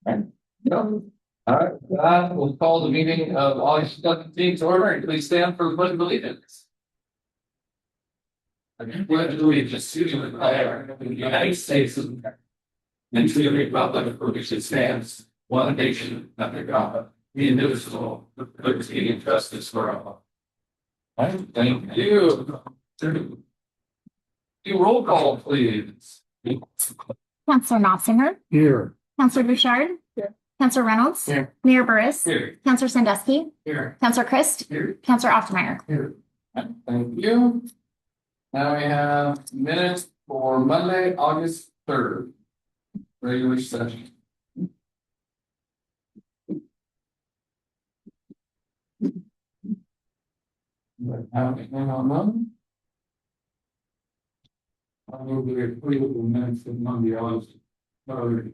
All right, we'll call the meeting of August 17th to order, and please stand for the pledge of allegiance. I pledge allegiance to the flag of the United States of America and to the republic for which it stands, one nation under God, indivisible, with liberty and justice for all. All right, thank you. Do roll call, please. Councillor Knopfinger, Here. Councillor Bouchard, Here. Councillor Reynolds, Here. Mayor Burris, Here. Councillor Sandusky, Here. Councillor Christ, Here. Councillor Oftmeyer. Here. Thank you. Now we have minutes for Monday, August 3rd. Regular session. Anything on them? I will be approval of the minutes of Monday, August 3rd.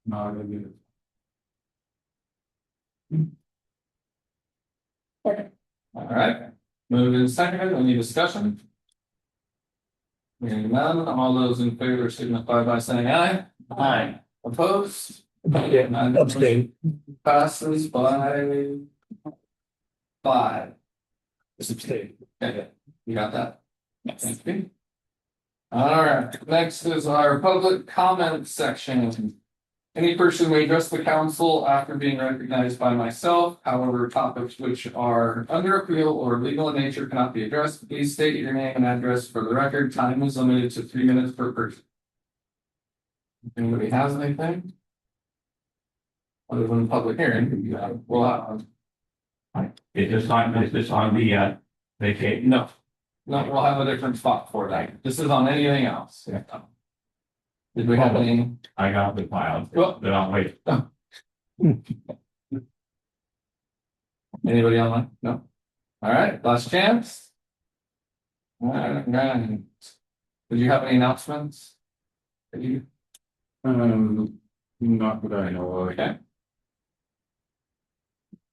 Not a good. All right, moving in second, any discussion? Hearing none, all those in favor signify by saying aye. Aye. Opposed? Abstain. Passes by 5. Just abstain. Okay, you got that? Yes. Thank you. All right, next is our public comment section. Any person may address the council after being recognized by myself. However, topics which are under appeal or legal in nature cannot be addressed. Please state your name and address for the record. Time is limited to 3 minutes per person. Anybody has anything? Other than the public hearing, well, Is this on the vacate? no, we'll have a different spot for that. This is on anything else. Yeah. Did we have any? I got the file, Well, but I'll wait. Anybody online? No? All right, last chance. All right. Did you have any announcements? Did you? Not that I know of. Okay.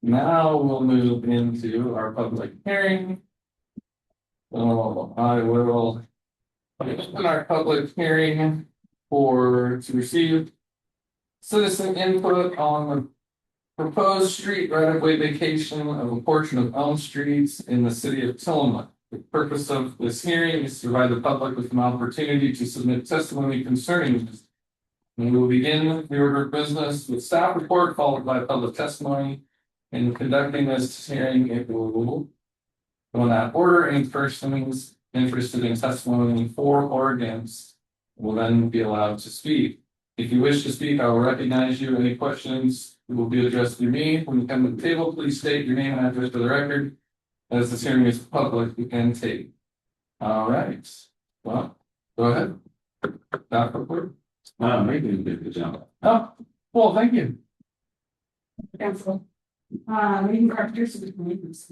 Now we'll move into our public hearing. I will open our public hearing to receive citizen input on the proposed street right-of-way vacation of a portion of Elm Streets in the city of Tillamook. The purpose of this hearing is to provide the public with an opportunity to submit testimony concerning this. We will begin the order of business with staff report followed by public testimony. In conducting this hearing, it will go in that order. Any persons interested in testimony for or against will then be allowed to speak. If you wish to speak, I will recognize you. Any questions will be addressed through me. When you come to the table, please state your name and address for the record. As this hearing is public, you can take. All right. Well, go ahead. Staff report. Maybe you did the job. Oh, well, thank you. Council. Meeting characteristics of the maintenance.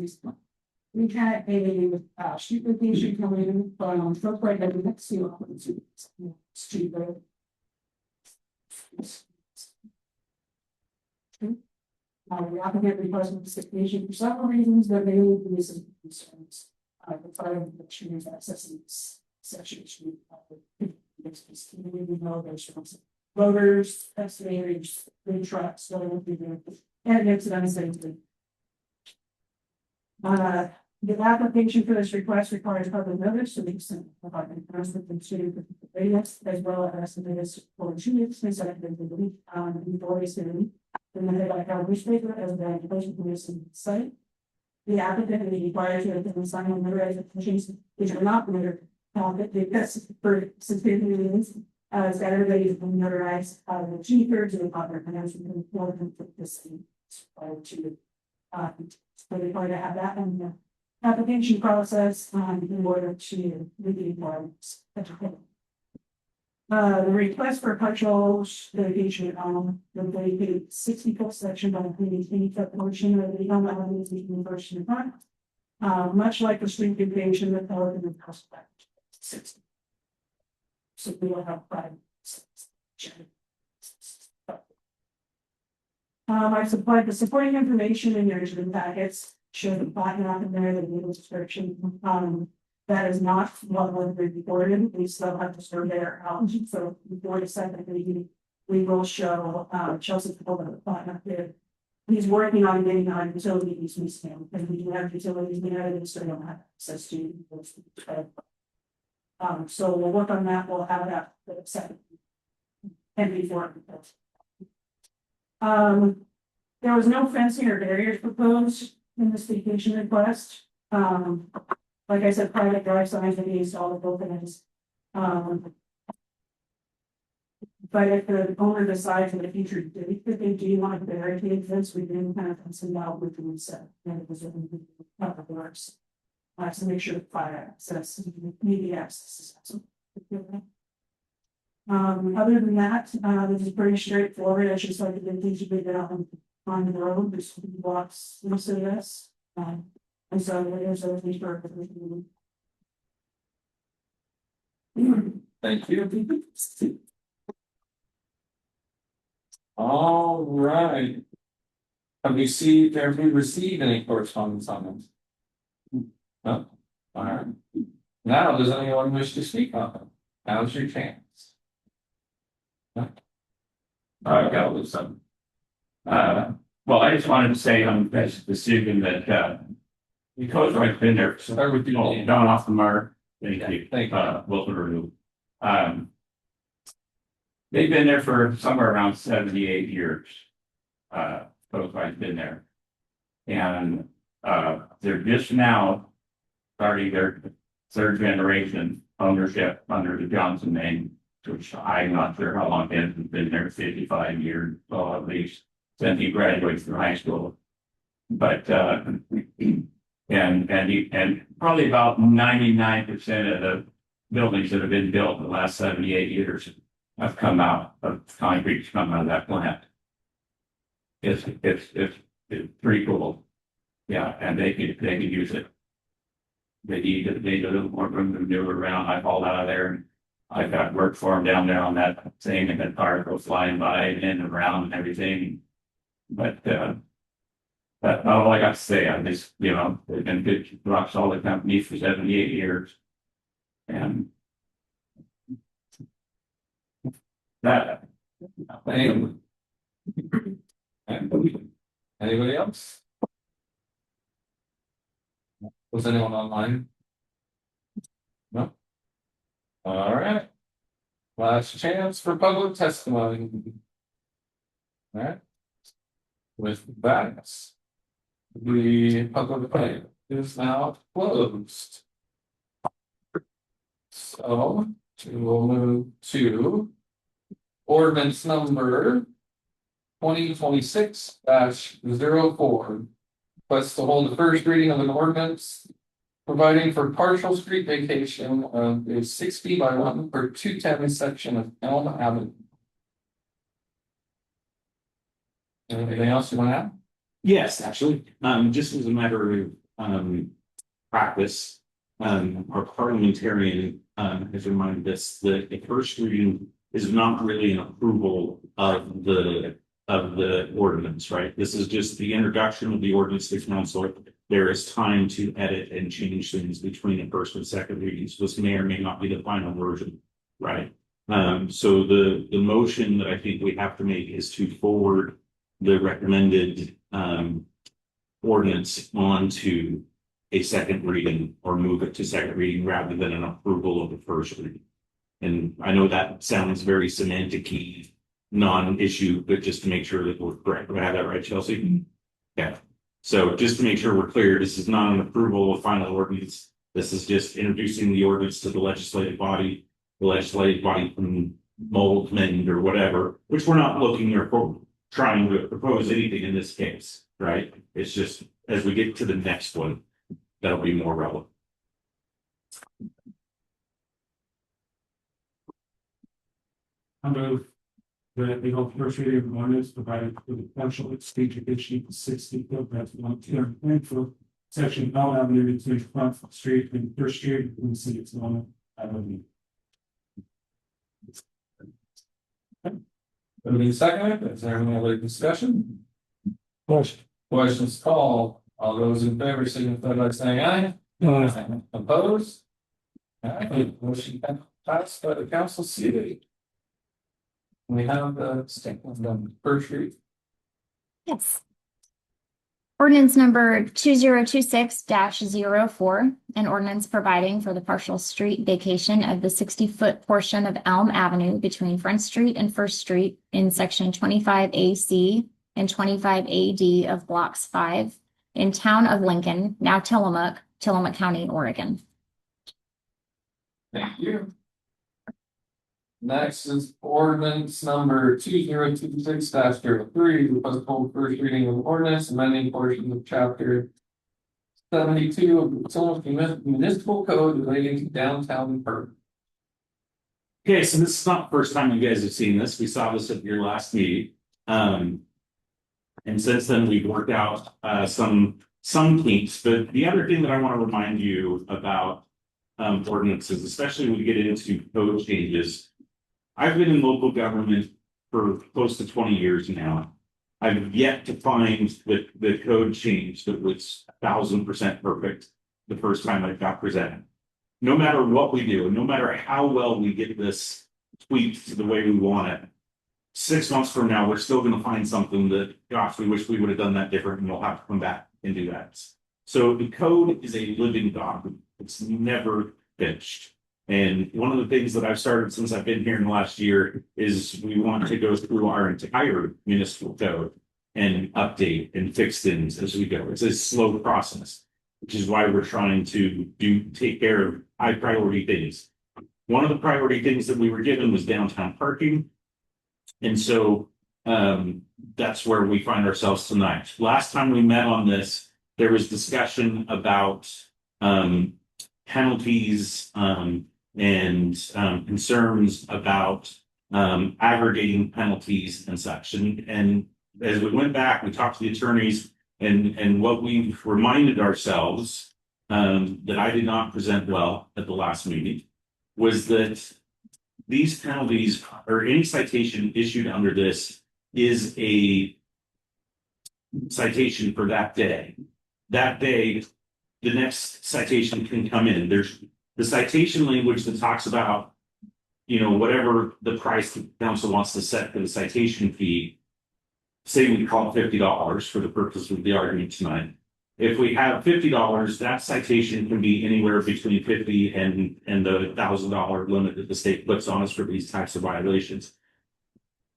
We had a street vacation coming from Truck Right at the next to street road. The applicant requested this vacation for several reasons, but mainly for this concerns. The part of the trees accessing this section street. We know there's voters, excavators, big trucks, so it would be there. And it's unsafe. The application for this request requires public notice to be sent about the announcement to the radius as well as the notice for 2 weeks and second the week before it's in the Monday by Cal newspaper as the application for this site. The applicant is required to sign on the resolutions which are not permitted. Because for sustainable reasons, as everybody has been notarized, the cheaper to the public announcement for this to so they're going to have that in the application process in order to meet the requirements. The request for partial litigation on the vacate 60-foot section by the 80-foot portion of the elements the first in the front. Much like the street vacation that held in the cost back 60. So we will have 5. I supplied the supporting information in your packets, show the bottom up in there, the legal description. That is not what was reported. We still have to survey our out. So before the second, we will show, Chelsea over the plot up there. He's working on getting our utility easements down, and we do have utilities, we have, so we don't have access to those. So we'll work on that, we'll have that for the second. And before. There was no fencing or barriers proposed in this vacation request. Like I said, private drive signs will be installed at both ends. But if the owner decides in the future that they do want to barricade fence, we then kind of send out with the set. And it was public works. So make sure the fire access, media access is. Other than that, this is pretty straightforward. I just like the things you did on the road, there's blocks, this. And so there's a these for. Thank you. All right. Have we received any correspondence on this? No, all right. Now, does anyone wish to speak on it? Now's your chance. Got a little something. Well, I just wanted to say on this decision that, because I've been there, so Start with your name. Don Offenbar, thank you. Thank you. Wilson Review. They've been there for somewhere around 78 years. Coast I've been there. And, they're just now starting their third generation ownership under the Johnson name, which I'm not sure how long it has been there, 55 years, well, at least since he graduated from high school. But, and probably about 99% of the buildings that have been built in the last 78 years have come out of concrete's come out of that plant. It's pretty cool. Yeah, and they could use it. They need a little more room to maneuver around. I hauled out of there and I've got work for them down there on that thing, and then cars go flying by and in and around and everything. But that's all I got to say. I just, they've been good rock solid companies for 78 years. And that, Anybody else? Was anyone online? No? All right. Last chance for public testimony. All right. With that, the public debate is now closed. So we will move to ordinance number 2026-04. Request to hold the first reading of an ordinance providing for partial street vacation of a 60 by 1 per 210 section of Elm Avenue. Anything else you want to add? Yes, actually, just as a matter of practice, our parliamentarian has reminded us that the first reading is not really an approval of the ordinance, right? This is just the introduction of the ordinance to council. There is time to edit and change things between the first and second readings. This may or may not be the final version, right? So the motion that I think we have to make is to forward the recommended ordinance onto a second reading, or move it to second reading rather than an approval of the first reading. And I know that sounds very semantic-y, non-issue, but just to make sure that we're correct. Do I have that right, Chelsea? Yeah. So just to make sure we're clear, this is not an approval of final ordinance. This is just introducing the ordinance to the legislative body. The legislative body can mold, mend, or whatever, which we're not looking or trying to propose anything in this case, right? It's just as we get to the next one, that'll be more relevant. I move that the first reading of ordinance provided for the partial stage vacation of 60 foot, that's 110 foot section Elm Avenue between Front Street and First Street in the city of Sonoma, Avenue. Moving second, is there any other discussion? Questions called. All those in favor signify by saying aye. Opposed? All right, motion passed by the council seat. We have the statement on First Street. Yes. Ordinance number 2026-04, an ordinance providing for the partial street vacation of the 60-foot portion of Elm Avenue between Front Street and First Street in section 25AC and 25AD of blocks 5 in town of Lincoln, now Tillamook, Tillamook County, Oregon. Thank you. Next is ordinance number 2026-03, the postponed first reading of ordinance, amending portions of chapter 72 of the Tillamook Municipal Code relating to downtown permit. Okay, so this is not the first time you guys have seen this. We saw this at your last meeting. And since then, we've worked out some kinks. But the other thing that I want to remind you about ordinances, especially when we get into code changes. I've been in local government for close to 20 years now. I've yet to find the code change that was 1,000% perfect the first time it got presented. No matter what we do, no matter how well we get this tweaked to the way we want it, 6 months from now, we're still going to find something that, gosh, we wish we would have done that different, and we'll have to come back and do that. So the code is a living document. It's never finished. And one of the things that I've started since I've been here in the last year is we want to go through our entire municipal code and update and fix things as we go. It's a slow process, which is why we're trying to take care of high priority things. One of the priority things that we were given was downtown parking. And so that's where we find ourselves tonight. Last time we met on this, there was discussion about penalties and concerns about aggregating penalties and such. And as we went back, we talked to the attorneys, and what we reminded ourselves that I did not present well at the last meeting was that these penalties or any citation issued under this is a citation for that day. That day, the next citation can come in. There's the citation language that talks about, whatever the price the council wants to set for the citation fee. Say we call it $50 for the purpose of the argument tonight. If we have $50, that citation can be anywhere between $50 and the $1,000 limit that the state puts on us for these types of violations.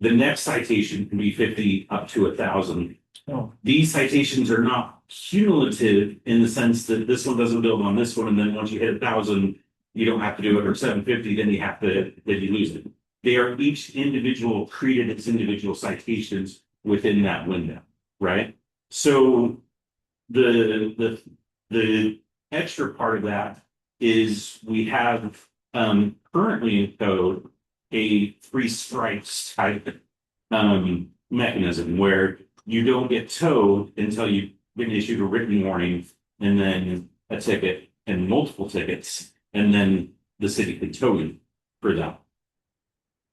The next citation can be 50 up to 1,000. These citations are not cumulative in the sense that this one doesn't build on this one, and then once you hit 1,000, you don't have to do it, or 750, then you lose it. They are each individual treated as individual citations within that window, right? So the extra part of that is we have currently in code a 3 strikes type mechanism where you don't get towed until you've been issued a written warning and then a ticket and multiple tickets, and then the city can tow you for that.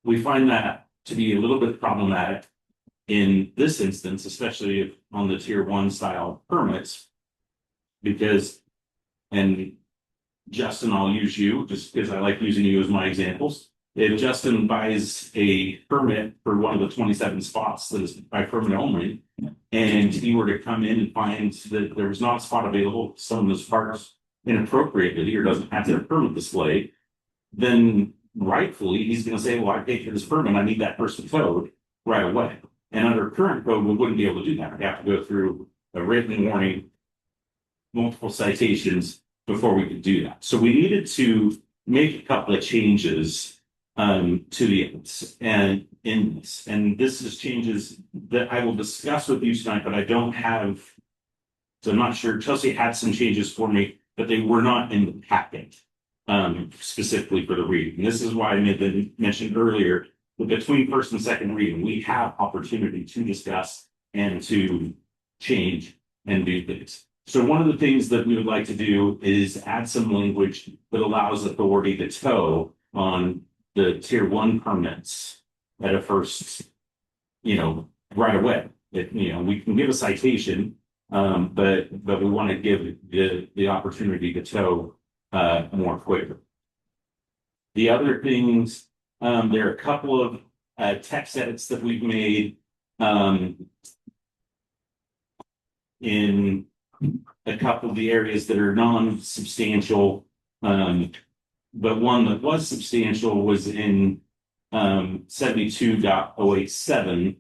We find that to be a little bit problematic in this instance, especially on the tier 1 style permits, because, and Justin, I'll use you just because I like using you as my examples. If Justin buys a permit for one of the 27 spots that is by permit only, and he were to come in and find that there was not a spot available, someone was parked inappropriately or doesn't have their permit displayed, then rightfully he's going to say, well, I paid for this permit, I need that person towed right away. And under current code, we wouldn't be able to do that. We have to go through a written warning, multiple citations before we could do that. So we needed to make a couple of changes to the and in this. And this is changes that I will discuss with you tonight, but I don't have, so I'm not sure. Chelsea had some changes for me, but they were not in the packet specifically for the reading. And this is why I mentioned earlier, between first and second reading, we have opportunity to discuss and to change and do things. So one of the things that we would like to do is add some language that allows authority to tow on the tier 1 permits at a first, right away. We can give a citation, but we want to give the opportunity to tow more quickly. The other things, there are a couple of text edits that we've made, in a couple of the areas that are non-substantial. But one that was substantial was in 72.087,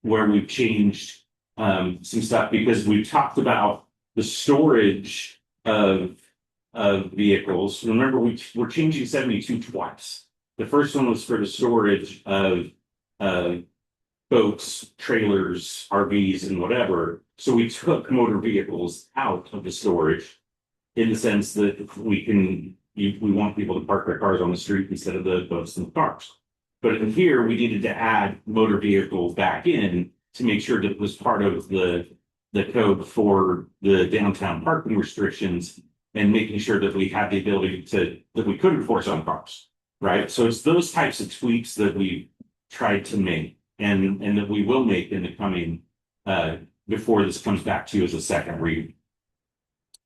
where we've changed some stuff because we've talked about the storage of vehicles. Remember, we're changing 72 twice. The first one was for the storage of boats, trailers, RVs, and whatever. So we took motor vehicles out of the storage in the sense that we want people to park their cars on the street instead of the boats and the cars. But in here, we needed to add motor vehicle back in to make sure that it was part of the code for the downtown parking restrictions and making sure that we had the ability that we could enforce on cars, right? So it's those types of tweaks that we tried to make and that we will make in the coming, before this comes back to you as a second read.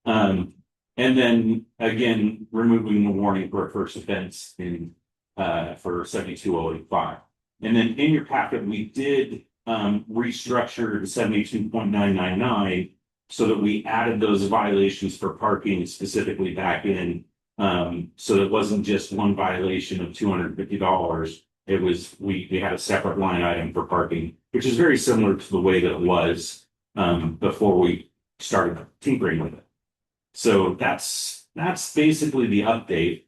And then again, removing the warning for a first offense in, for 72.085. And then in your packet, we did restructure the 72.999 so that we added those violations for parking specifically back in. So it wasn't just one violation of $250. It was, we had a separate line item for parking, which is very similar to the way that it was before we started tinkering with it. So that's basically the update.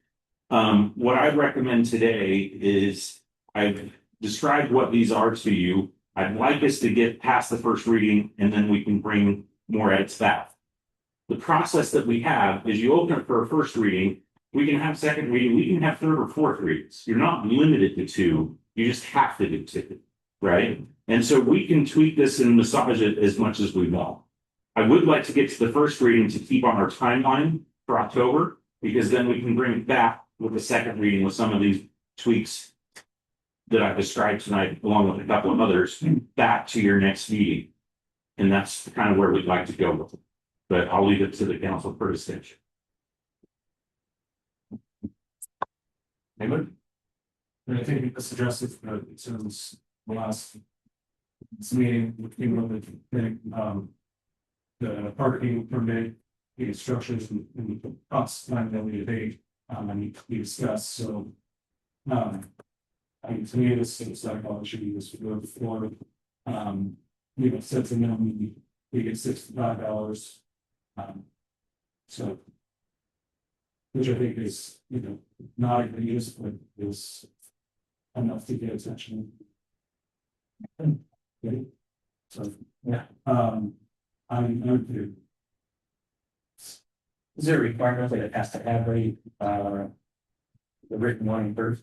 What I'd recommend today is I've described what these are to you. I'd like us to get past the first reading and then we can bring more edits back. The process that we have is you open it for a first reading, we can have second reading, we can have third or fourth readings. You're not limited to 2, you just have to do 2, right? And so we can tweak this and massage it as much as we want. I would like to get to the first reading to keep on our timeline for October, because then we can bring it back with the second reading with some of these tweaks that I've described tonight, along with a couple of others, back to your next meeting. And that's kind of where we'd like to go with it. But I'll leave it to the council for discussion. And I think this addresses since the last meeting, we came up with the parking permit, the instructions and the cost line that we debate, and we discussed, so. I mean, to me, this seems like all it should be this to go before. You know, sets a minimum, we get $65. So. Which I think is, you know, not egregious, but is enough to get attention. Okay. So, yeah, I'm good. Is there a requirement that it has to have the written warning first?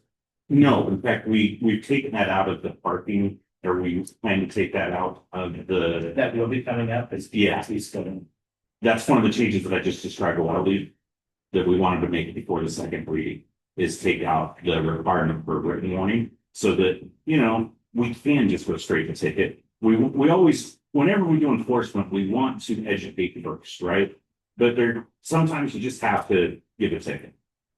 No, in fact, we've taken that out of the parking, or we plan to take that out of the. That will be coming up, is Yeah. he's going. That's one of the changes that I just described a while ago, that we wanted to make it before the second reading, is take out the requirement for written warning, so that, you know, we can just go straight to ticket. We always, whenever we do enforcement, we want to educate first, right? But sometimes you just have to give a ticket.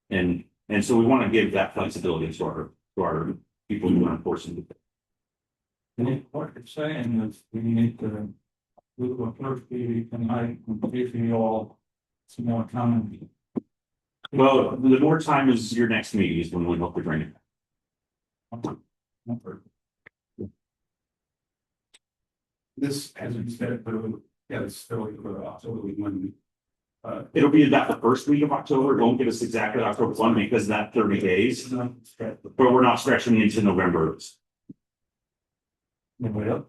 And so we want to give that flexibility to our people who are enforcing. And what you're saying is we need to, with what clerk be tonight, if you all, some more time. Well, the more time is your next meeting is when we hope to bring it. This hasn't said, but yeah, it's still October when. It'll be about the first week of October. Don't give us exactly October 1 because that 30 days, but we're not stretching into November. Anybody else?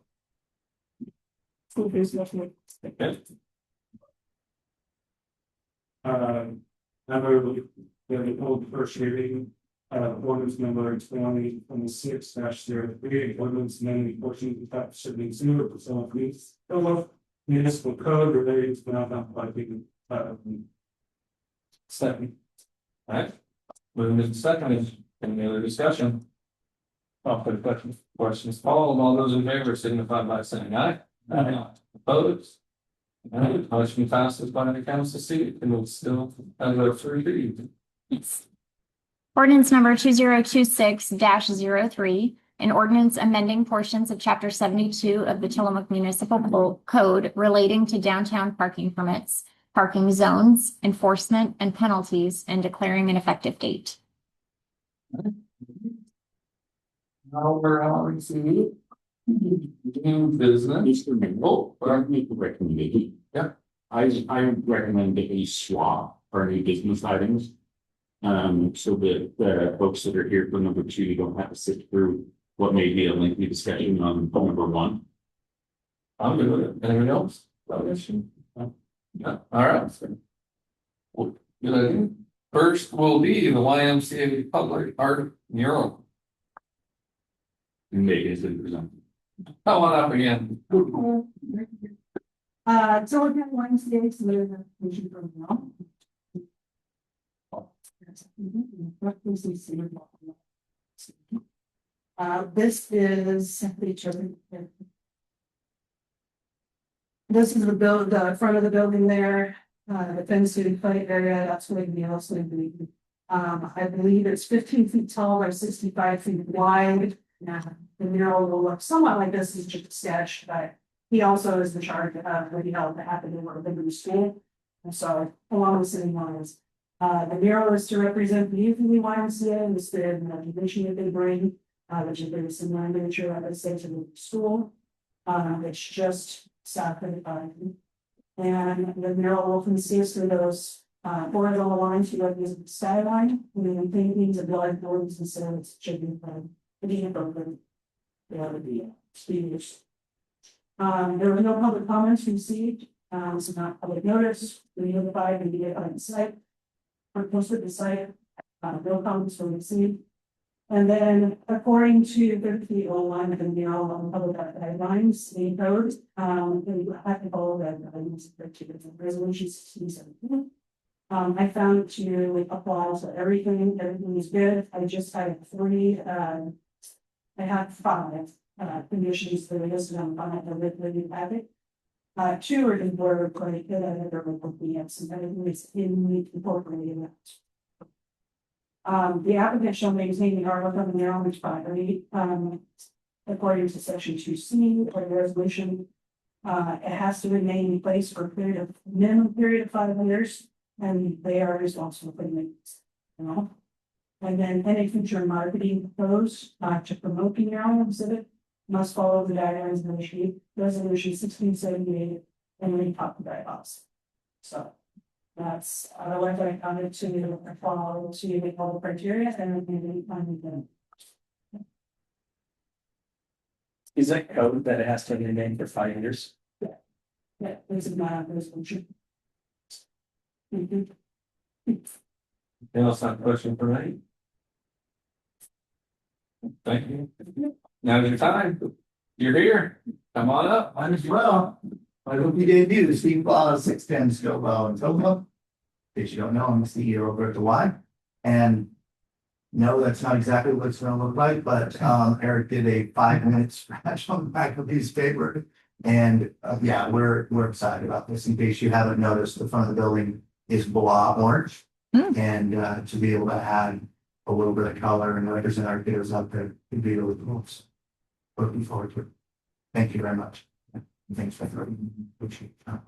School business. Number, the old first reading, ordinance number 2026-03, ordinance amending portion of the shipping sewer facility, municipal code related to non-compliant, Second. Alright, moving to the second, is any other discussion? Call for the questions, all those in favor signify by saying aye. Aye. Opposed? Alright, motion passes by the council seat, and we'll still have a 3 read. Ordinance number 2026-03, an ordinance amending portions of chapter 72 of the Tillamook Municipal Code relating to downtown parking permits, parking zones, enforcement, and penalties, and declaring an effective date. Now we're on to new business. Mr. Mingle, but I make a recommendation. Yeah. I recommend a swap for new business items. So that the folks that are here for number 2 don't have to sit through what may be a lengthy discussion on number 1. I'm good with it. Anyone else? No issue? Yeah, all right. Well, good. First will be the YMCA Public Art Mural. Maybe it's been presented. Come on up again. So we have Wednesday, so there's a vision from now. This is the front of the building there, the fenced in play area, that's what the also believe. I believe it's 15 feet tall by 65 feet wide. Now, the mural will look somewhat like this, is just a sketch, but he also is in charge of what he held that happened in the school. And so, along with city lines. The mural is to represent the youth of the YMCA and the spirit and the mission that they bring, which is very similar in nature, I would say, to the school. It's just south of the garden. And the mural will consist of those horizontal lines, you like using the skyline, and then paintings and light boards and so it's chicken from the appropriate. The speakers. There were no public comments received, so not public notice, we notified and be on the site. Or posted the site, no comments were received. And then according to the online and the all public guidelines, the code, we have to follow that resolution 1617. I found to apply to everything is good. I just had 40, I had 5 conditions that are listed on the packet. 2 are in border quite good at their compliance, and everything is incorporated in that. The applicant shall maintain the artwork on their own property, according to section 2C or the resolution. It has to remain in place for a period of minimum period of 5 years, and they are responsible for the maintenance. You know? And then any future marketing proposed to promote the mural exhibit must follow the guidelines of the sheet, resolution 1678, and we talked about us. So that's what I counted to follow to make all the criteria and maybe find them. Is that code that it has to remain for 5 years? Yeah, this is my resolution. Anyone else have a question for me? Thank you. Now's your time. You're here. Come on up. Mine as well. I hope you debut, Steve Ball, 610 Scoville in Tillamook. In case you don't know, I'm the CEO over at the Y. And no, that's not exactly what it's gonna look like, but Eric did a 5-minute scratch on the back of his paper. And yeah, we're excited about this. In case you haven't noticed, the front of the building is blah orange. And to be able to add a little bit of color and represent our kids up there would be really cool. Looking forward to it. Thank you very much. Thanks for the appreciate it.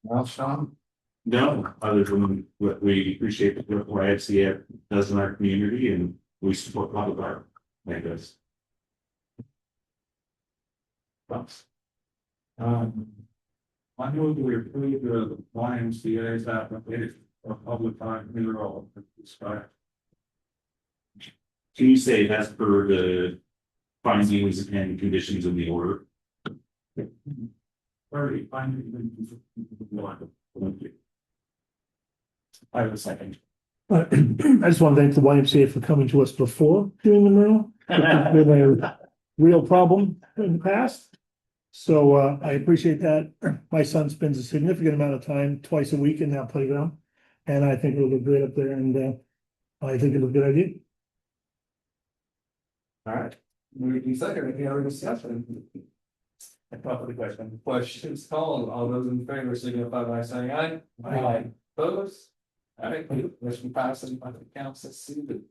Well, Sean. No, other than what we appreciate the YMCA does in our community and we support public art like this. I know that we're pretty good at YMCA's application for public art mural at the sky. Can you say that's per the findings and conditions in the order? Very fine. I have a second. I just want to thank the YMCA for coming to us before doing the mural. It's been a real problem in the past. So I appreciate that. My son spends a significant amount of time twice a week in that playground. And I think it'll look great up there and I think it'll be a good idea. All right. Moving second, any other discussion? I call for the question. Questions called, all those in favor signify by saying aye. Aye. Opposed? All right, motion passes by the council seated.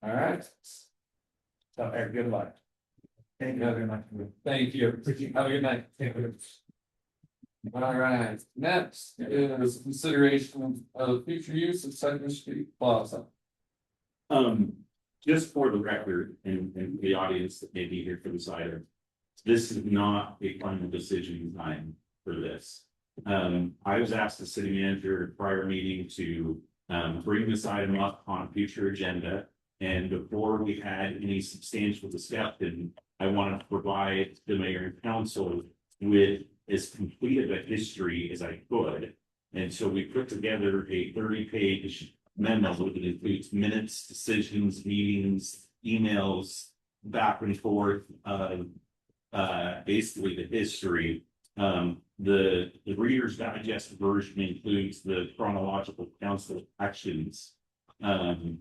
All right. So, Eric, good luck. Thank you. Have a good night. All right, next is consideration of future use of Second Street Plaza. Just for the record and the audience that may be here for this item. This is not a final decision time for this. I was asked the city manager at a prior meeting to bring this item up on a future agenda. And before we had any substantial discussion, I wanted to provide the mayor and council with as complete of a history as I could. And so we put together a 30-page memo that includes minutes, decisions, meetings, emails, back and forth, basically the history. The Reader's Digest version includes the chronological council actions. And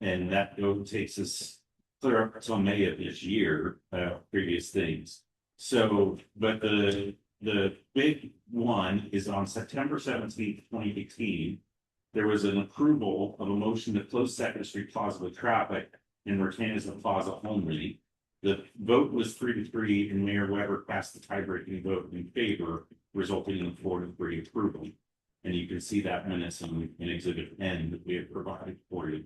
that takes us clear up until May of this year, previous things. So, but the big one is on September 17th, 2018. There was an approval of a motion to close Second Street Plaza with traffic and retain as a plaza only. The vote was 3-3, and Mayor Weber cast the tie-breaking vote in favor, resulting in a 4-3 approval. And you can see that minutes in Exhibit N that we have provided for you.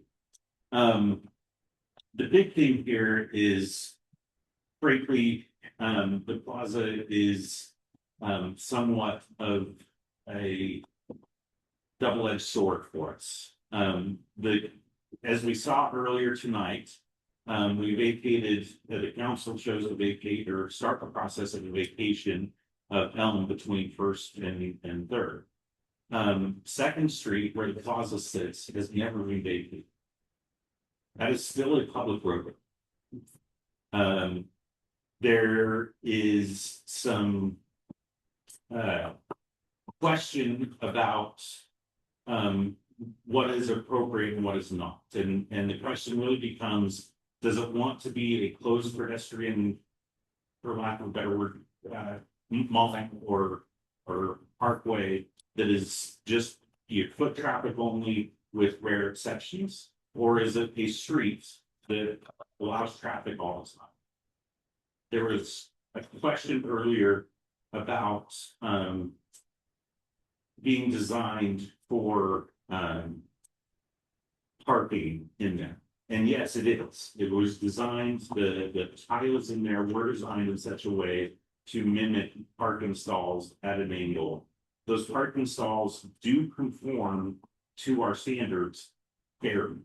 The big thing here is, frankly, the plaza is somewhat of a double-edged sword for us. As we saw earlier tonight, we vacated, the council chose to vacate or start the process of a vacation of Elm between First and Third. Second Street, where the plaza sits, has never been vacated. That is still a public road. There is some question about what is appropriate and what is not. And the question really becomes, does it want to be a closed pedestrian, for lack of a better word, mall or parkway that is just foot traffic only with rare exceptions? Or is it a street that allows traffic all the time? There was a question earlier about being designed for parking in there. And yes, it is. It was designed, the tiles in there were designed in such a way to mimic parking stalls at an angle. Those parking stalls do conform to our standards fairly.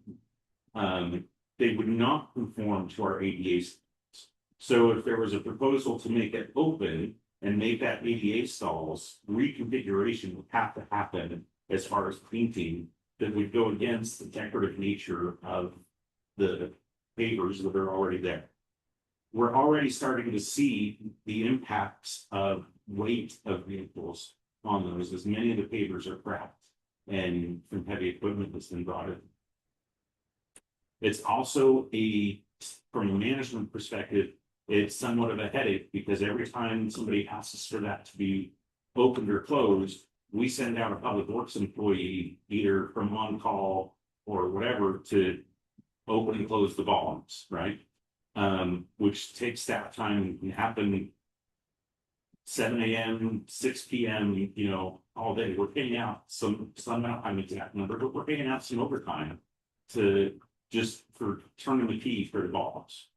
They would not conform to our ADA standards. So if there was a proposal to make it open and make that ADA stalls, reconfiguration would have to happen as far as painting that would go against the decorative nature of the pavers that are already there. We're already starting to see the impacts of weight of vehicles on those, as many of the pavers are cracked and from heavy equipment that's been brought in. It's also from a management perspective, it's somewhat of a headache because every time somebody asks for that to be opened or closed, we send out a public works employee either from on call or whatever to open and close the volumes, right? Which takes staff time and can happen 7 a.m., 6 p.m., all day. We're paying out some I'm exact number, but we're paying out some overtime for turning the key for the volumes.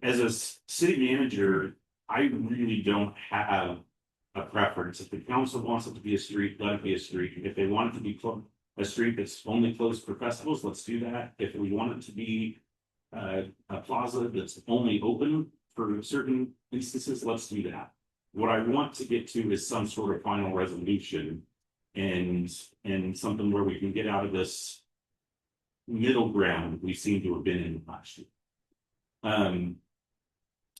As a city manager, I really don't have a preference. If the council wants it to be a street, let it be a street. If they want it to be a street that's only closed for festivals, let's do that. If we want it to be a plaza that's only open for certain instances, let's do that. What I want to get to is some sort of final resolution and something where we can get out of this middle ground we seem to have been in last year.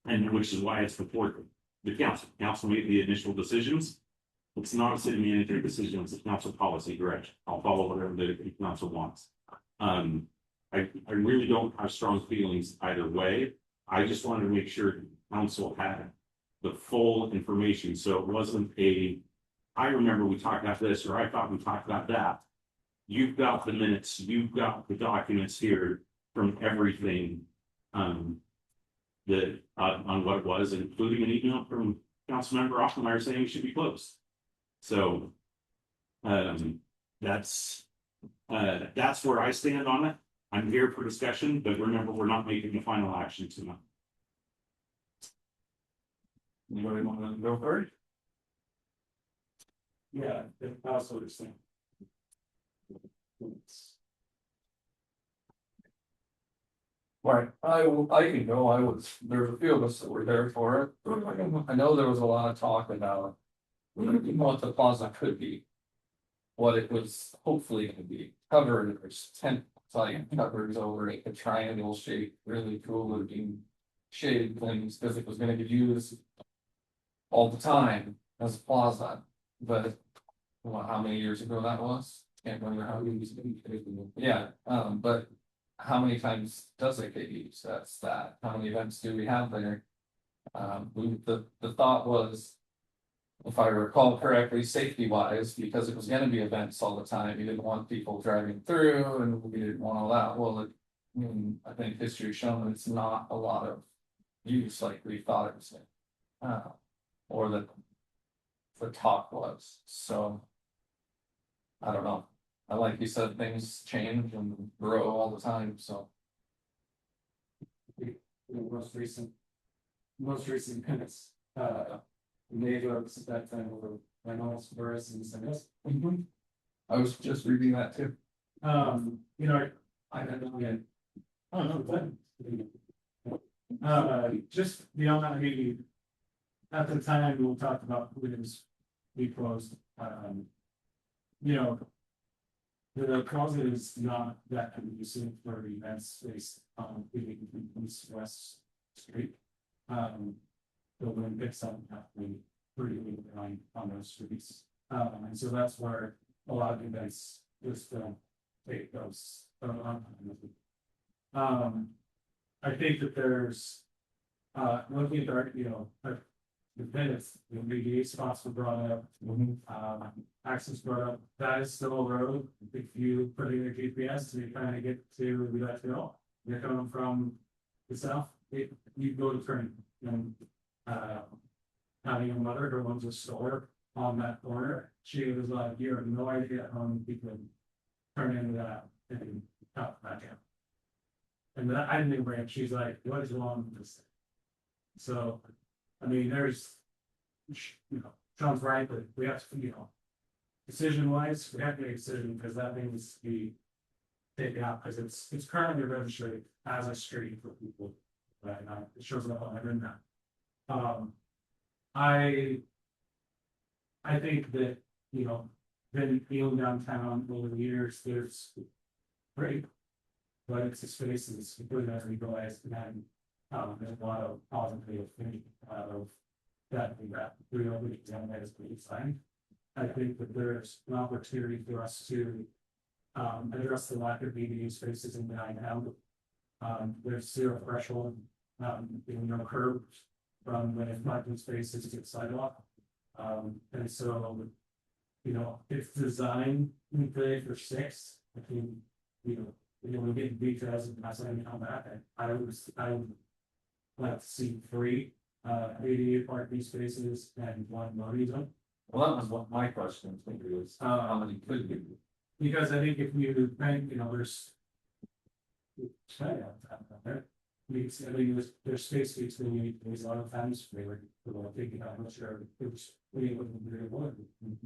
And which is why it's before the council. Council made the initial decisions. It's not a city manager decision, it's a council policy direction. I'll follow whatever the council wants. I really don't have strong feelings either way. I just wanted to make sure council had the full information, so it wasn't I remember we talked about this, or I thought we talked about that. You've got the minutes, you've got the documents here from everything, that, on what it was, including an email from Councilmember Offenmeyer saying it should be closed. So, that's where I stand on it. I'm here for discussion, but remember, we're not making the final action tonight. Anybody want to go first? Yeah, that's what it's saying. Right, I can go, there's a few of us that were there for it. I know there was a lot of talk about what the plaza could be. What it was hopefully gonna be, covered, there's tent like covers over it, a triangle shape, really cool looking shaded things, because it was gonna be used all the time as a plaza, but how many years ago that was? Can't remember how many years. Yeah, but how many times does it get used? That's that. How many events do we have there? The thought was, if I recall correctly, safety wise, because it was gonna be events all the time, you didn't want people driving through and we didn't want all that. Well, I think history's shown it's not a lot of use like we thought it was. Or the talk was, so. I don't know. Like you said, things change and grow all the time, so. The most recent minutes, neighbors at that time were Reynolds, Burris, and Simmons. I was just reading that too. You know, I don't know again. I don't know, just beyond that, I mean, at the time, we'll talk about Williams, we closed, you know. The closet is not that conducive for event space on East West Street. The wind picks up happening pretty behind on those streets. And so that's where a lot of events just take those. I think that there's looking at our, you know, the minutes, the ADA spots were brought up, access brought up, that is still a road. If you put in your GPS and you kind of get to that hill, you're coming from the south, you go to turn and having a mother who owns a store on that corner, she was like, you have no idea how many people turn into that and top back out. And that I didn't bring, she's like, what is wrong with this? So I mean, there's, you know, Sean's right, but we have to, you know, decision wise, we have to make a decision because that needs to be taken out because it's currently registered as a street for people right now. It shows up on every map. I think that, you know, been feeling downtown over the years, there's great, but it's a space that's completely underutilized and there's a lot of positive things out of that reopening that is pretty fine. I think that there's an opportunity for us to address the lack of BDU spaces in downtown. There's zero threshold, no curbs from when parking spaces to the sidewalk. And so, you know, it's designed for 6. I think, you know, we get details and that's something on that. I would like to see 3 ADA parking spaces and 1 loading zone. Well, that was what my question was, how many could be? Because I think if you think, you know, there's there's space between there's a lot of times we were thinking about much sure it was really what we really wanted.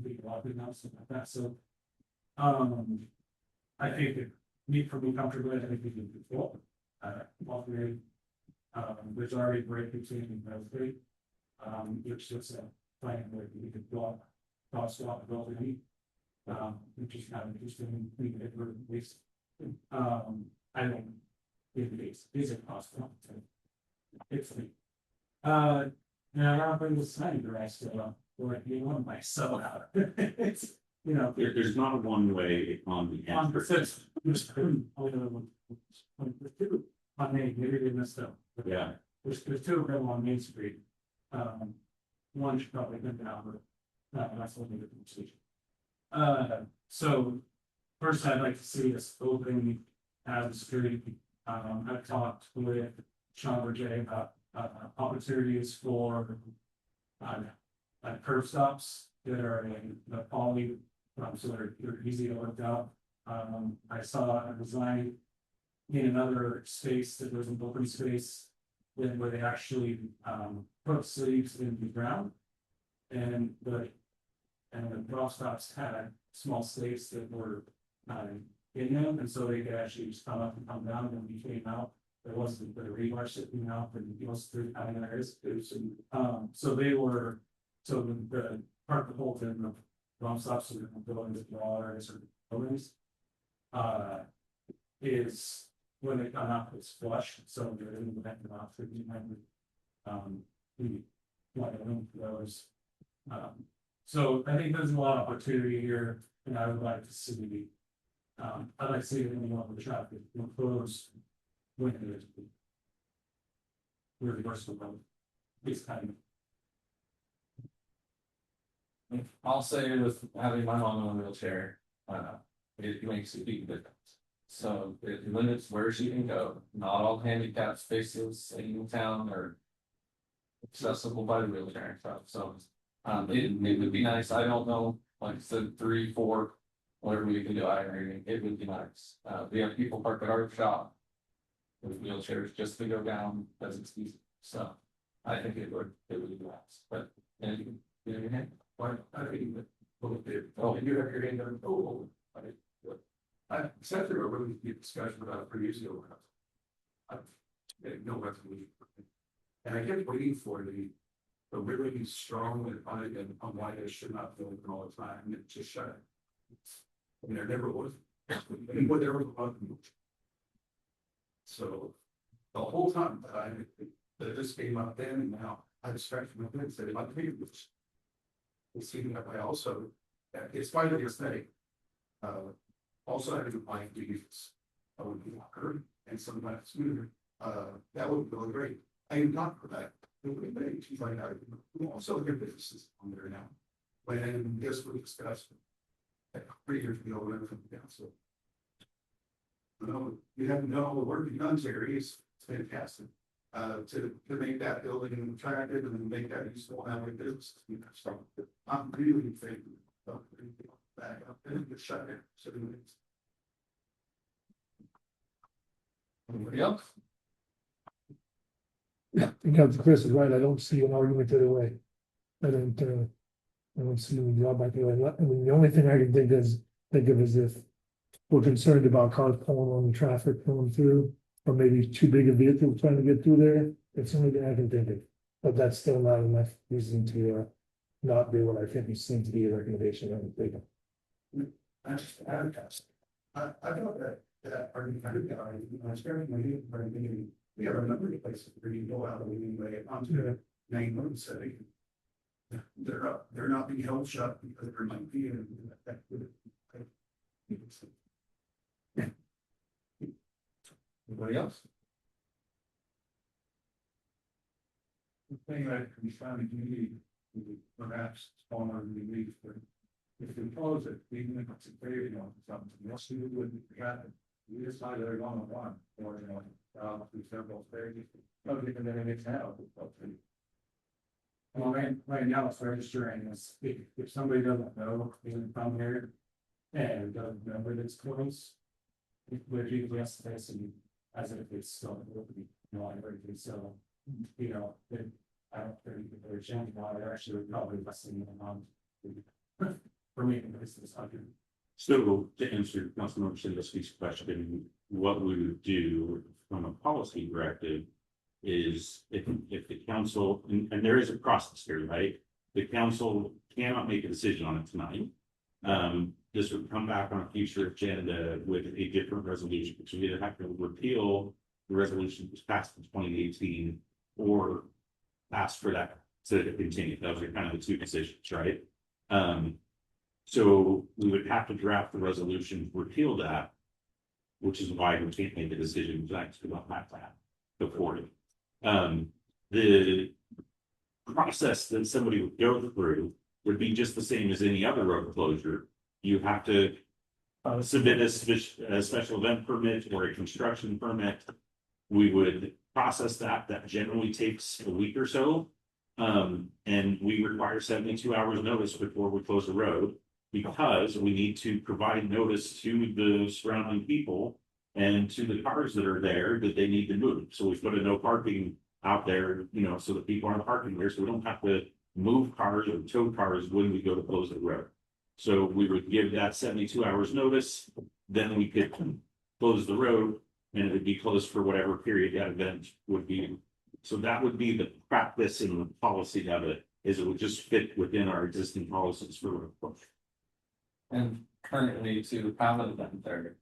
We a lot of announcements like that. So I think that for me comfortable, I think we can do well. There's already a break between those 3. Which is a plan where we could block swap the building. Which is kind of interesting. We could waste. I don't think these are possible. It's me. Now I'm not going to sign the rest of or you want myself out. It's you know There's not a one way on the on entrance. there's on Main, maybe they messed up. Yeah. There's 2 of them on Main Street. one should probably come down, but that's a little bit of conversation. So first I'd like to see us open as a street. I've talked with Sean Berger about opportunities for curb stops that are in the poly, so they're easy to look up. I saw a design in another space that was an open space where they actually put sleeves in the ground. And the drop stops had small slates that were in them, and so they could actually just come up and come down, and when you came out, there wasn't the rebar sitting out, and most of the time there is. So they were, so the part that holds in the drop stops in the buildings, waters or buildings, is when they come out, it's flush, so they're in the back of the box, you might the room for those. So I think there's a lot of opportunity here, and I would like to see, I'd like to see anyone on the traffic, close windows. Really versatile, it's kind of. I'll say with having my mom in a wheelchair, it makes a big difference. So it limits where she can go. Not all handicap spaces in town are accessible by the wheelchair and stuff, so. It would be nice, I don't know, like I said, 3, 4, whatever we can do, it would be nice. We have people park at our shop with wheelchairs just to go down, as it's easy, so I think it would be nice, but, and you know, your hand. Why, I think that, oh, you have your hand on, oh, I sat through a really deep discussion about it previously over. I've no resolution. And I kept waiting for the really strong and on why they should not feel it all the time, and it just shut it. And there never was. Whatever. So the whole time that this came up then, and now I distracted my head and said, my favorites. It's seeing that I also, it's fine to the aesthetic. Also having a blind deeds, I would be walker and sometimes smoother. That would be really great. I am not for that. She's like, we also have businesses on there now. When this was discussed 3 years ago, when from the council. You have no work in guns areas, it's fantastic. To make that building attractive and make that useful and have a business. So I'm really in favor of back up and get shut down. So Anybody else? Yeah, I think Chris is right. I don't see an argument either way. I don't see any drawback to it. I mean, the only thing I can think of is if we're concerned about cars pulling on the traffic going through, or maybe too big a vehicle trying to get through there. It's the only thing I can think of. But that's still not enough reason to not do what I think seems to be a recommendation on the paper. I thought that argument kind of got, I was very maybe, we have a number of places where you go out of the way onto the main road setting. They're not being held shut because there might be an effect with it. Anybody else? The thing that can be found in community, perhaps smaller than we leave, but if we close it, even if it's a very, something else we wouldn't happen. We decide they're going to one, or, through several stages, no different than it is now. Well, right now it's registering this, if somebody doesn't know, they can come here and doesn't remember that it's close. With GPS space and as if it's still open, everything, so, I don't think they're changing, they're actually probably lessening the amount. For making this argument. So to answer Councilmember Sandusky's question, what we would do from a policy directive is if the council, and there is a process here, right? The council cannot make a decision on it tonight. This would come back on a future agenda with a different resolution, so we either have to repeal the resolution that was passed in 2018 or ask for that to continue. Those are kind of the two decisions, right? So we would have to draft the resolution to repeal that, which is why we can't make the decision tonight to not have that before it. The process that somebody would go through would be just the same as any other road closure. You have to submit a special event permit or a construction permit. We would process that. That generally takes a week or so. And we require 72 hours notice before we close the road because we need to provide notice to the surrounding people and to the cars that are there that they need to move. So we put a no parking out there, you know, so that people aren't parking there, so we don't have to move cars or tow cars when we go to close the road. So we would give that 72 hours notice, then we could close the road and it would be closed for whatever period that event would be. So that would be the practice and the policy of it, is it would just fit within our existing policies for road closure. And currently to pound event there.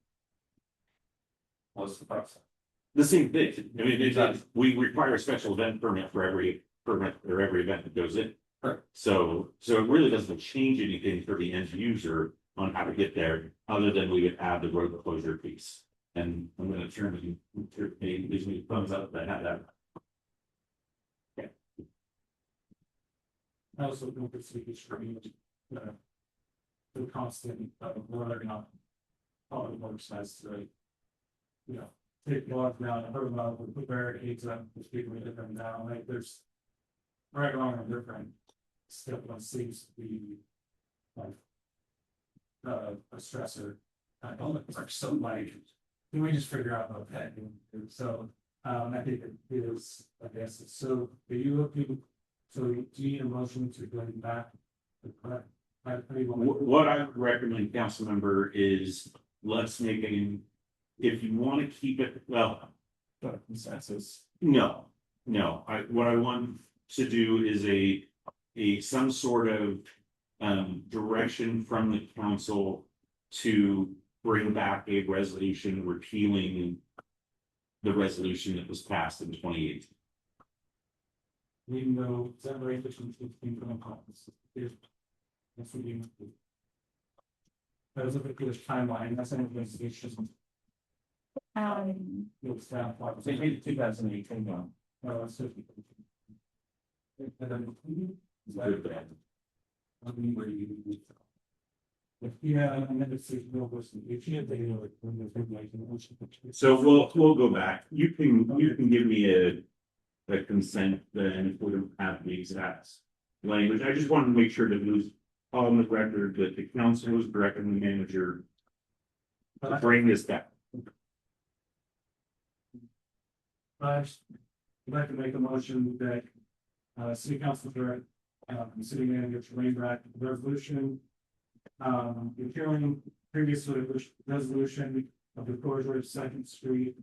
What's the process? The same thing, I mean, we require a special event permit for every permit or every event that goes in. Correct. So it really doesn't change anything for the end user on how to get there, other than we would add the road closure piece. And I'm gonna turn gives me thumbs up that had that. I also don't perceive it streaming, the constant, whether or not. How it works as to, you know, take off now, I heard about, we put barricades up, which people are different now, like there's. Right along a different step one seems to be. Like. A stressor, I don't, it's like so like, can we just figure out what that is? So, I think it is, I guess, so, are you looking? So do you need a motion to bring back? The correct? What I would recommend, council member, is let's make if you want to keep it, well, Consensus. no. What I want to do is some sort of direction from the council to bring back a resolution repealing the resolution that was passed in 2018. Even though separation between comments. That's what you. That was a particular timeline, that's an investigation. It was down, they made it 2018 now. No, that's it. And then. I mean, where you. If you have, and then it's no person, if you have, they know, like, when there's like. So we'll go back. You can give me a consent then if we don't have the exact language. I just wanted to make sure that it was on the record that the council was directing the manager to bring this back. I'd like to make a motion that, city council direct, city manager to bring back the resolution. Repealing previous resolution of the closure of Second Street.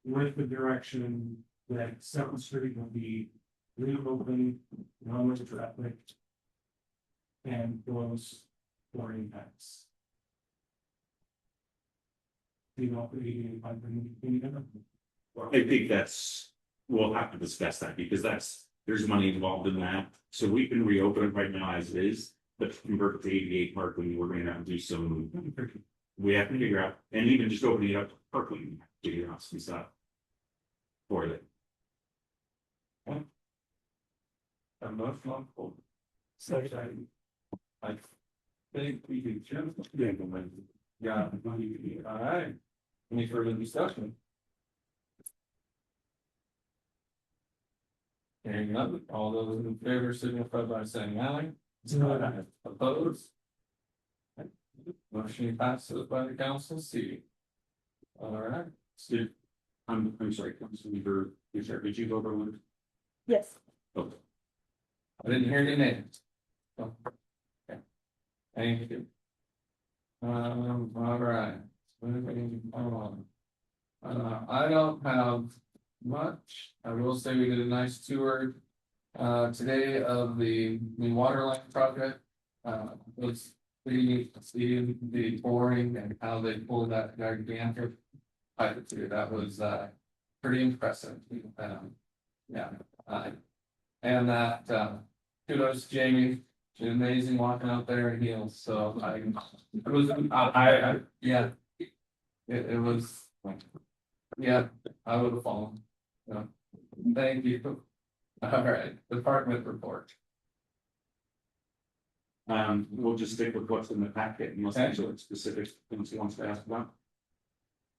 With the direction that Second Street will be reopened, non traffic. And those for impacts. You know, I think we'll have to discuss that because there's money involved in that. So we can reopen it right now as it is, but to convert it to 88 parking, we're gonna have to do some. We have to figure out, and even just opening it up to parking, figure out some stuff. For it. I'm not comfortable. So I think we can just. Yeah, all right. Any further discussion? Hearing none, all those in favor signify by saying aye. Opposed? Motion passes by the council seat. All right. Steve, I'm sorry, Councilmember, did you go over one? Yes. Okay. I didn't hear your name. Oh, okay. Thank you. All right. Moving on. I don't have much. I will say we did a nice tour today of the new water line project. It was pretty neat to see the boring and how they pulled that gigantic pipe through. That was pretty impressive. Yeah. And that kudos to Jamie. She's amazing walking out there in heels. So it was yeah. It was yeah, I would have fallen. So, thank you. All right, department report. We'll just stick with what's in the packet unless there's any specific things he wants to ask about.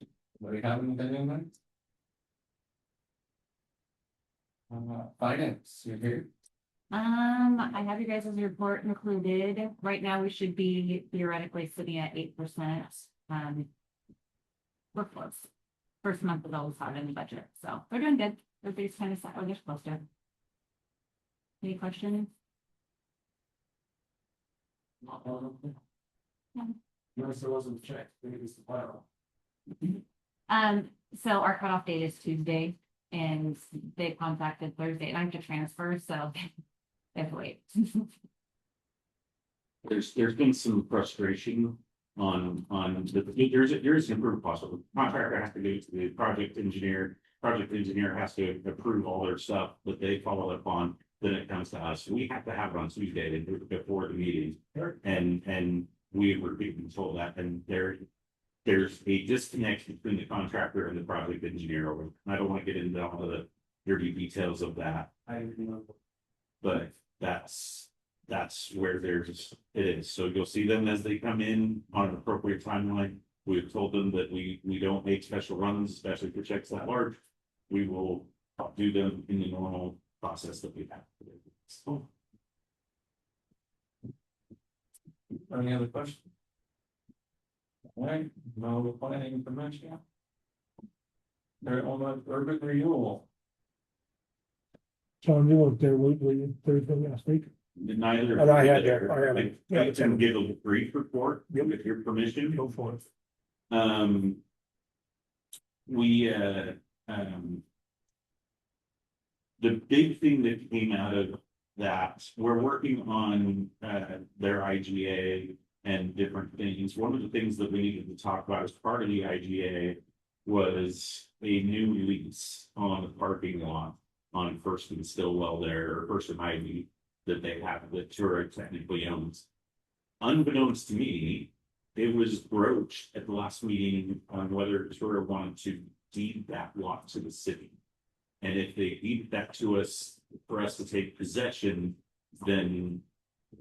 Do we have anything in there? Finance, you're here. I have you guys' report included. Right now, we should be theoretically sitting at 8%. We're close. First month is always hard in the budget, so they're doing good. Everybody's kind of set where they're supposed to. Any questions? Notice there wasn't checked, maybe it's the file. So our cutoff date is Tuesday and they contacted Thursday and I have to transfer, so they have to wait. There's been some frustration on there's an improvement possible. Contractor has to go to the project engineer has to approve all their stuff that they follow up on, then it comes to us. We have to have it on Tuesday to do it before the meeting. And we were being told that, and there's a disconnect between the contractor and the project engineer. I don't want to get into all the dirty details of that. But that's where it is. So you'll see them as they come in on an appropriate timeline. We've told them that we don't make special runs, especially for checks that large. We will do them in the normal process that we have. So, Any other questions? All right, no planning information. They're on the urban renewal. John, you weren't there Thursday last week. neither. And I had that. I can give a brief report with your permission. Go for it. The big thing that came out of that, we're working on their IGA and different things. One of the things that we needed to talk about as part of the IGA was a new lease on the parking lot on First and Stillwell there, or First and Ivy, that they have, that Tura technically owns. Unbeknownst to me, it was broached at the last meeting on whether Tura wanted to deed that lot to the city. And if they deed that to us, for us to take possession, then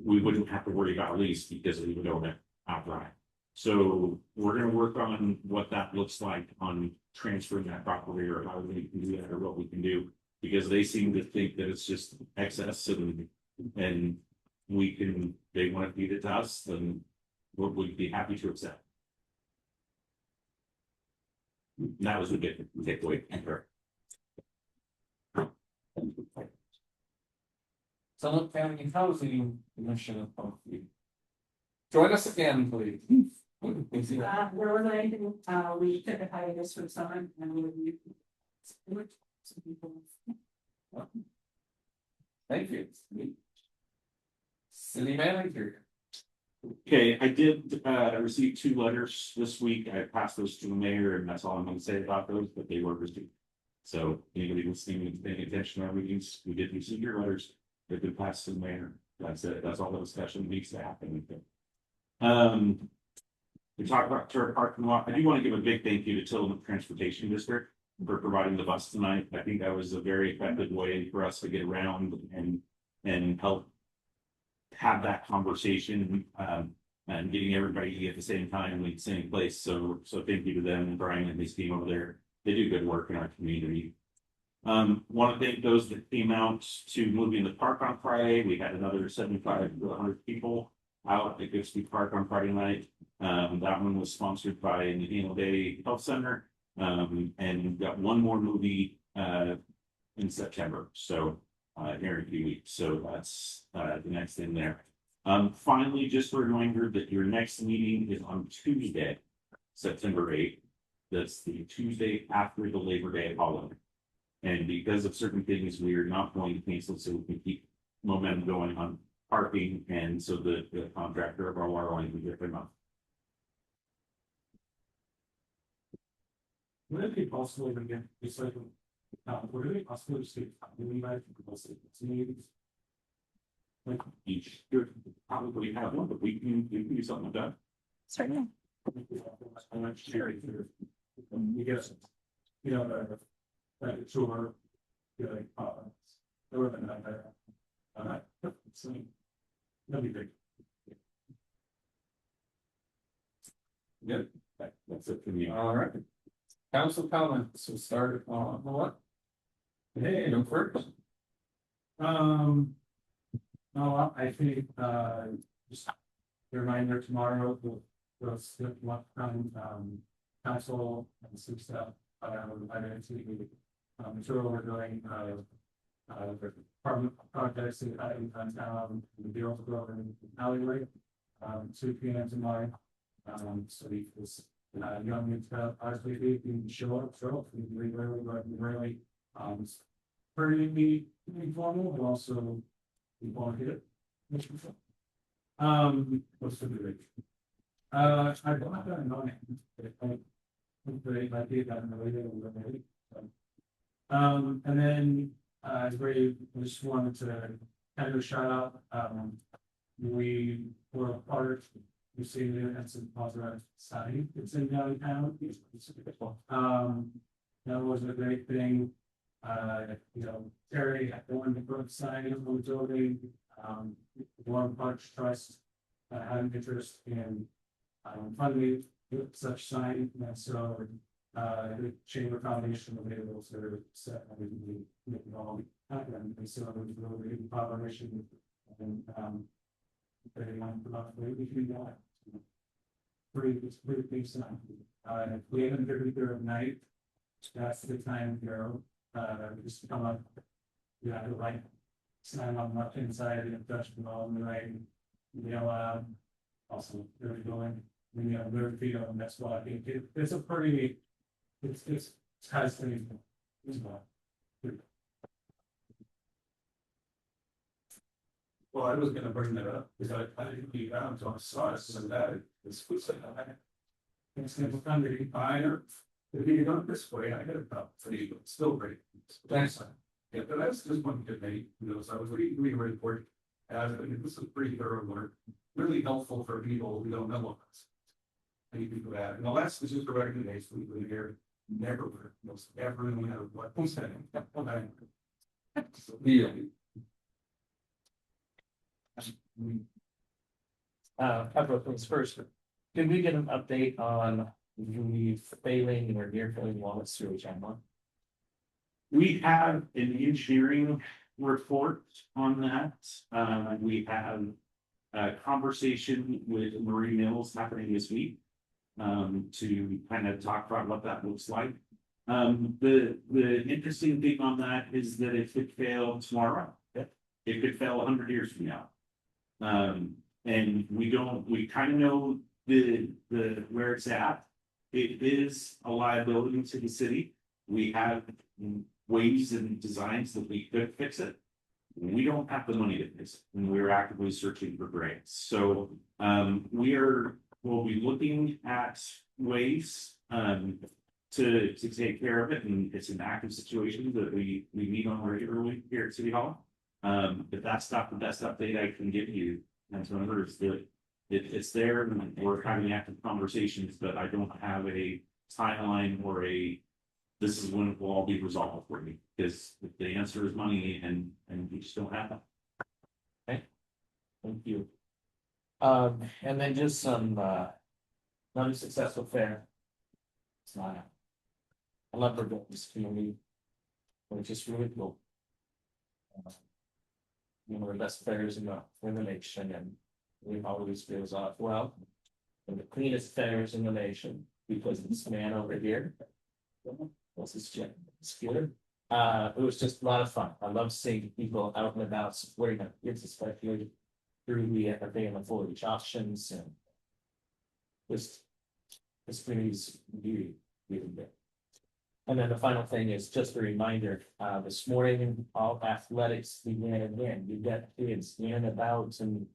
we wouldn't have to worry about a lease because we would own it outright. So we're gonna work on what that looks like on transferring that property, or how we can do that, or what we can do. Because they seem to think that it's just excess and they want to feed it to us, then we'd be happy to accept. That was a big takeaway. Summit County Housing Commission. Join us again, please. Where was I? We took a hiatus for summer and we would. Thank you. City manager. Okay, I did receive 2 letters this week. I passed those to the mayor, and that's all I'm gonna say about those, but they were received. So anybody listening and paying attention to our meetings, we did receive your letters. They've been passed to the mayor. That's it. That's all the discussion needs to happen. We talked about Turk parking lot. I do want to give a big thank you to Tillamook Transportation District for providing the bus tonight. I think that was a very effective way for us to get around and help have that conversation, and getting everybody at the same time in the same place. So thank you to them and Brian and his team over there. They do good work in our community. Want to thank those that came out to Moving the Park on Friday. We had another 75 to 100 people out at Goodspeed Park on Friday night. That one was sponsored by Nathaniel Day Health Center. And we've got one more movie in September, so here in a few weeks. So that's the next thing there. Finally, just a reminder that your next meeting is on Tuesday, September 8th. That's the Tuesday after the Labor Day holiday. And because of certain things, we are not going to cancel, so we can keep momentum going on parking, and so the contractor of our water line will get them up. Would it be possible to get recycling? Would it be possible to see meetings? Like each, you probably have one, but we can do something like that. Certainly. I'm sure you get, you know, tour, like, That'd be great. Good. That's it for me. All right. Council comments, we'll start on what? Hey, no first. No, I think, just a reminder tomorrow, we'll skip one time, council and some stuff. I didn't see, material we're doing, the apartment projects in town, the Bureau of Government alleyway, 2 p.m. tomorrow. So we just, young and stuff, obviously, if you can show up, we really, pretty informal, but also we want to hit it. What's the big? I don't have that knowing. Hopefully, I did that in the way maybe. And then, we just wanted to kind of shout out, we were a part, we see it at some positive side, it's in downtown. That was a great thing. You know, Terry at the one the front side of the building, Warren Punch Trust, had an interest in, funding such sign, and so, the Chamber Foundation was able to set, make it all happen, and so it was really a collaboration, and, they want to we can do that. Pretty big sign. We haven't been there at night, that's the time to go. Just come up, you have to like sign on up inside and touch them all in the right, also really going, when you have their feet on, that's why I think it's a pretty, it's has to be as well. Well, I was gonna bring that up, because I didn't leave out until I saw it, so that it's food sale. It's gonna be under the fire. If you go this way, I got a cup for you, but still great. Thanks. Yeah, but that's just one good thing, so I was reading the report. This is pretty thorough work, really helpful for people who don't know what this. Many people have, and the last is just a recommendation, we hear never work, most everyone have what we said. Yeah. Couple of things first. Did we get an update on the failing or near failing Walnut sewage on? We have an engineering report on that. We have a conversation with Marie Mills happening this week. To kind of talk about what that looks like. The interesting thing on that is that it could fail tomorrow. It could fail 100 years from now. And we kind of know the where it's at. It is a liability to the city. We have ways and designs that we could fix it. We don't have the money to fix it, and we're actively searching for grants. So we'll be looking at ways to take care of it, and it's an active situation that we meet on regularly here at City Hall. But that's not the best update I can give you. And so remember, it's there, and we're having active conversations, but I don't have a timeline or this is when it will all be resolved for me, because the answer is money, and we just don't have that. Okay, thank you. And then just some another successful fair. It's not. I love the this community, which is really cool. One of the best fairs in the nation, and we always feels off well. And the cleanest fairs in the nation, because this man over here. What's his Jim? Scooter. It was just a lot of fun. I love seeing people out and about supporting their kids, especially through the available foliage auctions, and this community's really good. And then the final thing is just a reminder, this morning, all athletics began again. You got kids in and about and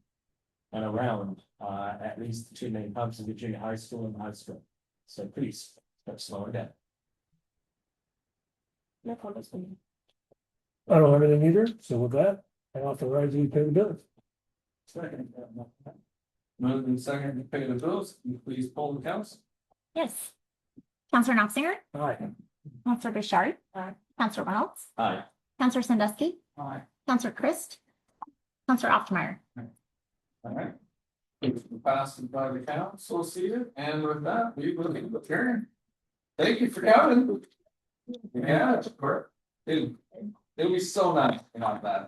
around, at least the 2 main hubs of the junior high school and high school. So please, start slowing down. No comments from you. I don't have anything either, so with that, I authorize you to pay the bills. Second. Moved and second to pay the bills, can you please poll the counts? Yes. Counselor Knopfinger, Aye. Counselor Bouchard, Counselor Reynolds, Aye. Counselor Sandusky, Aye. Counselor Christ. Counselor Oftmeyer. All right. It's passed by the council seated, and with that, we will adjourn. Thank you for coming. Yeah, of course. It'll be so nice, not bad.